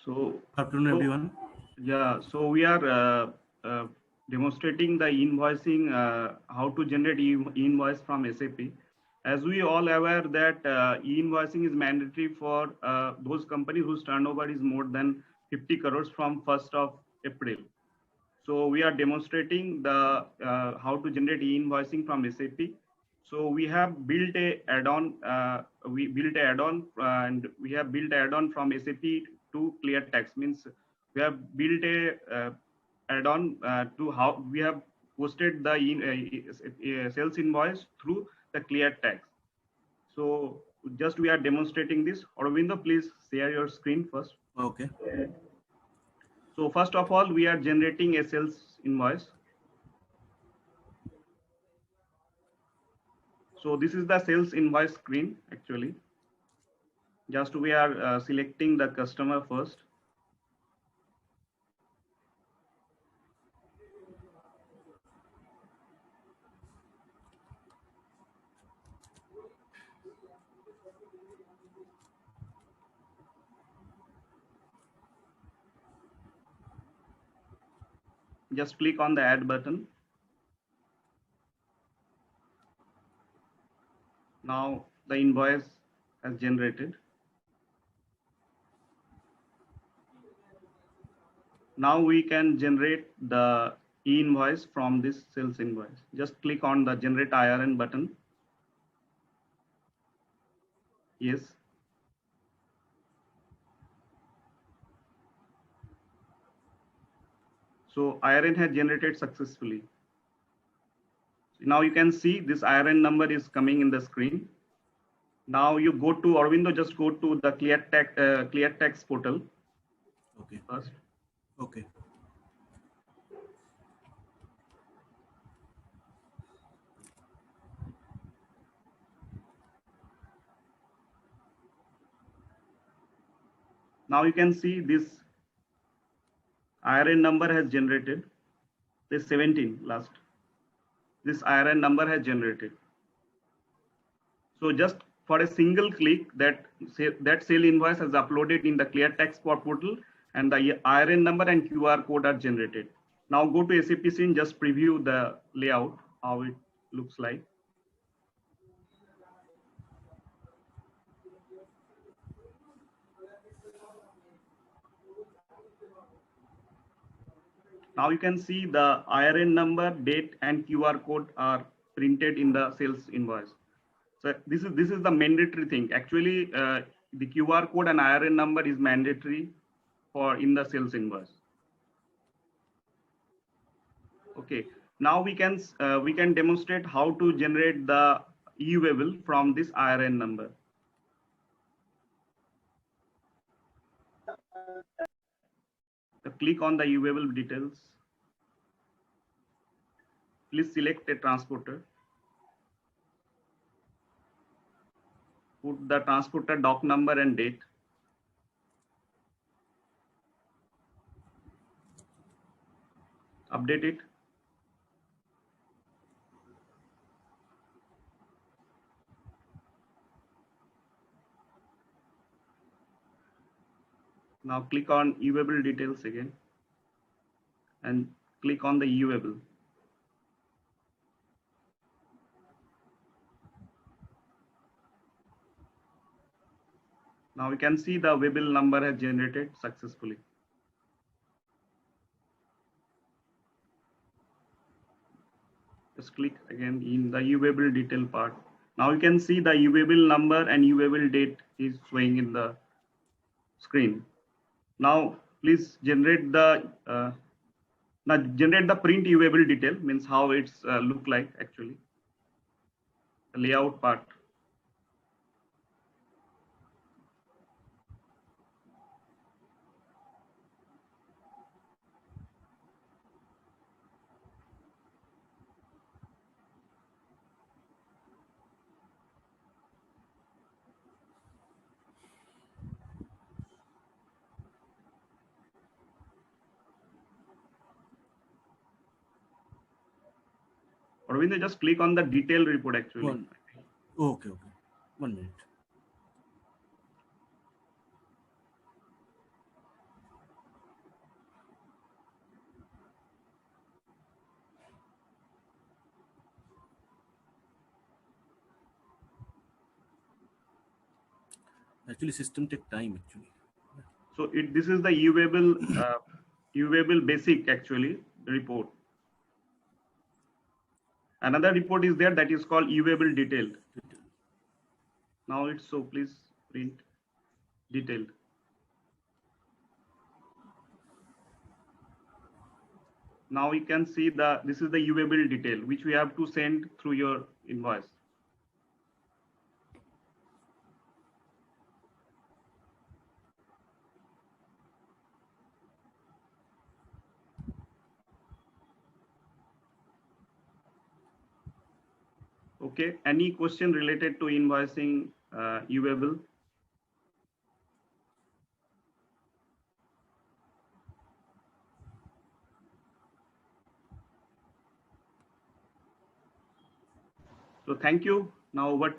So, Afternoon, everyone. yeah, so we are demonstrating the invoicing, how to generate invoice from SAP. As we all aware that e-invoicing is mandatory for those companies whose turnover is more than 50 crores from 1st of April. So we are demonstrating the how to generate e-invoicing from SAP. So we have built a add-on. We built a add-on, and we have built add-on from SAP to ClearTax. Means we have built a add-on to how we have posted the sales invoice through the ClearTax. So just we are demonstrating this. Aurobindo, please share your screen first. Okay. So first of all, we are generating a sales invoice. So this is the sales invoice screen actually. Just we are selecting the customer first. Just click on the add button. Now the invoice has generated. Now we can generate the e-invoice from this sales invoice. Just click on the generate IRN button. Yes. So IRN has generated successfully. Now you can see this IRN number is coming in the screen. Now you go to Aurobindo, just go to the ClearTax portal. Okay. First. Okay. Now you can see this IRN number has generated. This 17 last. This IRN number has generated. So just for a single click, that sale invoice has uploaded in the ClearTax portal, and the IRN number and QR code are generated. Now go to SAP scene, just preview the layout, how it looks like. Now you can see the IRN number, date, and QR code are printed in the sales invoice. So this is the mandatory thing. Actually, the QR code and IRN number is mandatory for in the sales invoice. Okay. Now we can demonstrate how to generate the e-waybill from this IRN number. So click on the e-waybill details. Please select a transporter. Put the transporter doc number and date. Update it. Now click on e-waybill details again and click on the e-waybill. Now we can see the waybill number has generated successfully. Just click again in the e-waybill detail part. Now you can see the e-waybill number and e-waybill date is showing in the screen. Now please generate the print e-waybill detail, means how it's look like actually. The layout part. Aurobindo, just click on the detail report actually. Okay. 1 minute. Actually, system take time actually. So this is the UVable basic actually report. Another report is there that is called UVable detailed. Now it's so please print detailed. Now you can see this is the UVable detail which we have to send through your invoice. Okay, any question related to invoicing UVable? So thank you. Now over